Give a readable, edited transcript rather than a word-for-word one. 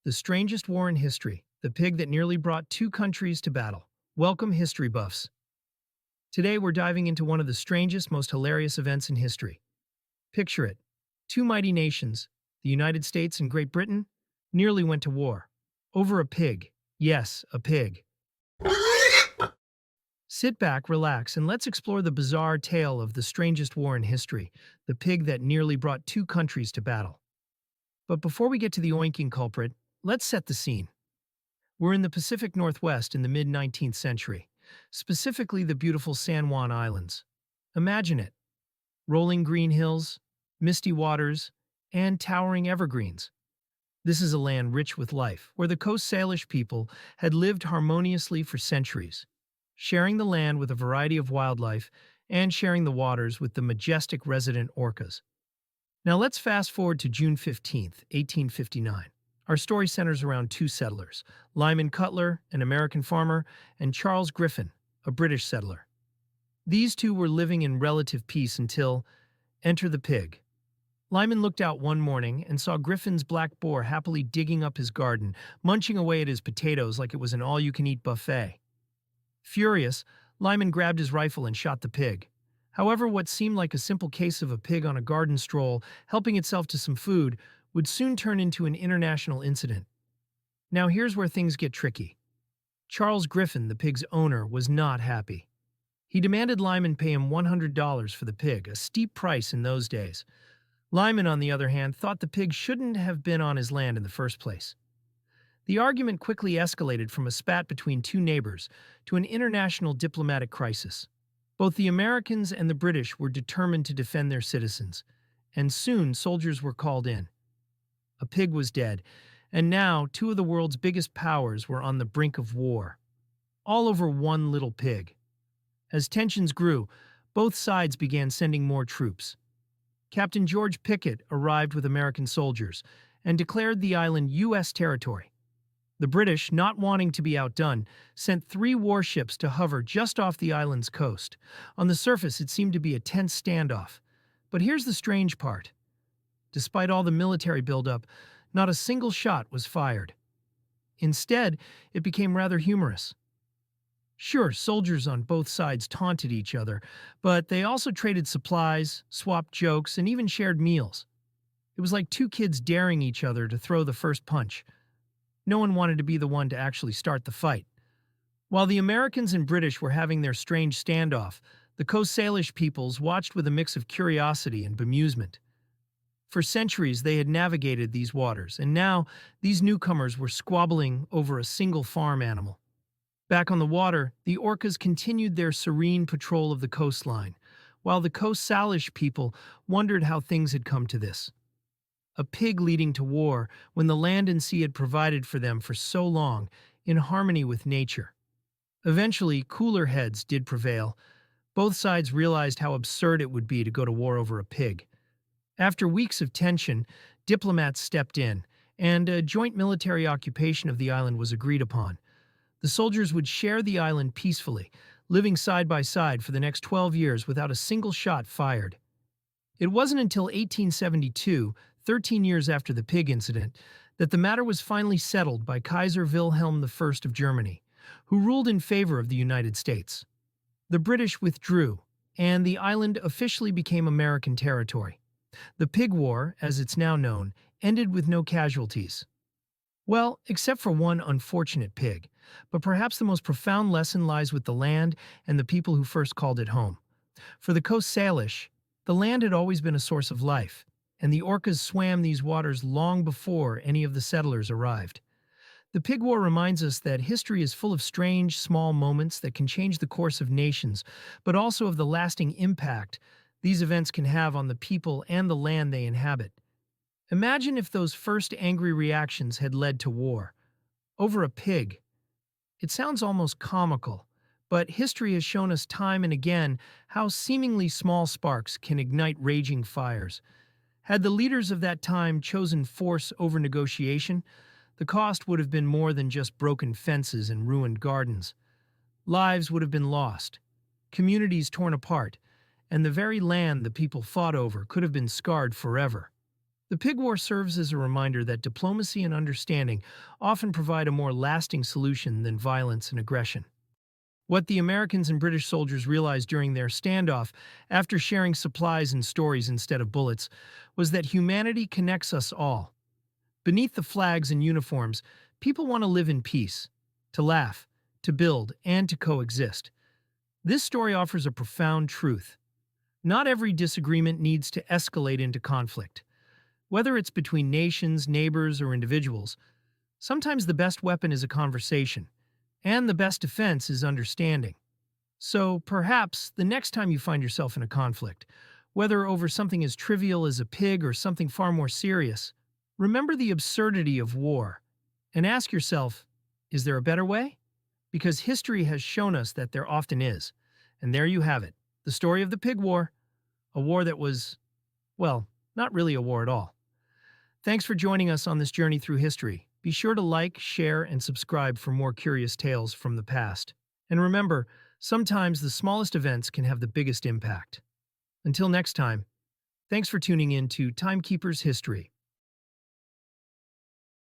the strangest war in history, the pig that nearly brought two countries to battle. Welcome, history buffs. Today we're diving into one of the strangest, most hilarious events in history. Picture it. Two mighty nations, the United States and Great Britain, nearly went to war. Over a pig. Yes, a pig. Sit back, relax, and let's explore the bizarre tale of the strangest war in history, the pig that nearly brought two countries to battle. But before we get to the oinking culprit, let's set the scene. We're in the Pacific Northwest in the mid-19th century, specifically the beautiful San Juan Islands. Imagine it. Rolling green hills, misty waters, and towering evergreens. This is a land rich with life, where the Coast Salish people had lived harmoniously for centuries, sharing the land with a variety of wildlife and sharing the waters with the majestic resident orcas. Now let's fast forward to June 15th, 1859. Our story centers around two settlers, Lyman Cutler, an American farmer, and Charles Griffin, a British settler. These two were living in relative peace until enter the pig. Lyman looked out one morning and saw Griffin's black boar happily digging up his garden, munching away at his potatoes like it was an all-you-can-eat buffet. Furious, Lyman grabbed his rifle and shot the pig. However, what seemed like a simple case of a pig on a garden stroll, helping itself to some food, would soon turn into an international incident. Now here's where things get tricky. Charles Griffin, the pig's owner, was not happy. He demanded Lyman pay him $100 for the pig, a steep price in those days. Lyman, on the other hand, thought the pig shouldn't have been on his land in the first place. The argument quickly escalated from a spat between two neighbors to an international diplomatic crisis. Both the Americans and the British were determined to defend their citizens, and soon soldiers were called in. A pig was dead, and now two of the world's biggest powers were on the brink of war, all over one little pig. As tensions grew, both sides began sending more troops. Captain George Pickett arrived with American soldiers and declared the island U.S. territory. The British, not wanting to be outdone, sent 3 warships to hover just off the island's coast. On the surface, it seemed to be a tense standoff. But here's the strange part. Despite all the military buildup, not a single shot was fired. Instead, it became rather humorous. Sure, soldiers on both sides taunted each other, but they also traded supplies, swapped jokes, and even shared meals. It was like two kids daring each other to throw the first punch. No one wanted to be the one to actually start the fight. While the Americans and British were having their strange standoff, the Coast Salish peoples watched with a mix of curiosity and bemusement. For centuries, they had navigated these waters, and now these newcomers were squabbling over a single farm animal. Back on the water, the orcas continued their serene patrol of the coastline, while the Coast Salish people wondered how things had come to this. A pig leading to war when the land and sea had provided for them for so long, in harmony with nature. Eventually, cooler heads did prevail. Both sides realized how absurd it would be to go to war over a pig. After weeks of tension, diplomats stepped in, and a joint military occupation of the island was agreed upon. The soldiers would share the island peacefully, living side by side for the next 12 years without a single shot fired. It wasn't until 1872, 13 years after the pig incident, that the matter was finally settled by Kaiser Wilhelm I of Germany, who ruled in favor of the United States. The British withdrew, and the island officially became American territory. The Pig War, as it's now known, ended with no casualties. Well, except for one unfortunate pig, but perhaps the most profound lesson lies with the land and the people who first called it home. For the Coast Salish, the land had always been a source of life, and the orcas swam these waters long before any of the settlers arrived. The Pig War reminds us that history is full of strange, small moments that can change the course of nations, but also of the lasting impact these events can have on the people and the land they inhabit. Imagine if those first angry reactions had led to war. Over a pig. It sounds almost comical, but history has shown us time and again how seemingly small sparks can ignite raging fires. Had the leaders of that time chosen force over negotiation, the cost would have been more than just broken fences and ruined gardens. Lives would have been lost, communities torn apart, and the very land the people fought over could have been scarred forever. The Pig War serves as a reminder that diplomacy and understanding often provide a more lasting solution than violence and aggression. What the Americans and British soldiers realized during their standoff, after sharing supplies and stories instead of bullets, was that humanity connects us all. Beneath the flags and uniforms, people want to live in peace, to laugh, to build, and to coexist. This story offers a profound truth. Not every disagreement needs to escalate into conflict. Whether it's between nations, neighbors, or individuals, sometimes the best weapon is a conversation, and the best defense is understanding. So perhaps the next time you find yourself in a conflict, whether over something as trivial as a pig or something far more serious, remember the absurdity of war and ask yourself, is there a better way? Because history has shown us that there often is. And there you have it, the story of the Pig War, a war that was, well, not really a war at all. Thanks for joining us on this journey through history. Be sure to like, share, and subscribe for more curious tales from the past. And remember, sometimes the smallest events can have the biggest impact. Until next time, thanks for tuning in to Timekeeper's History.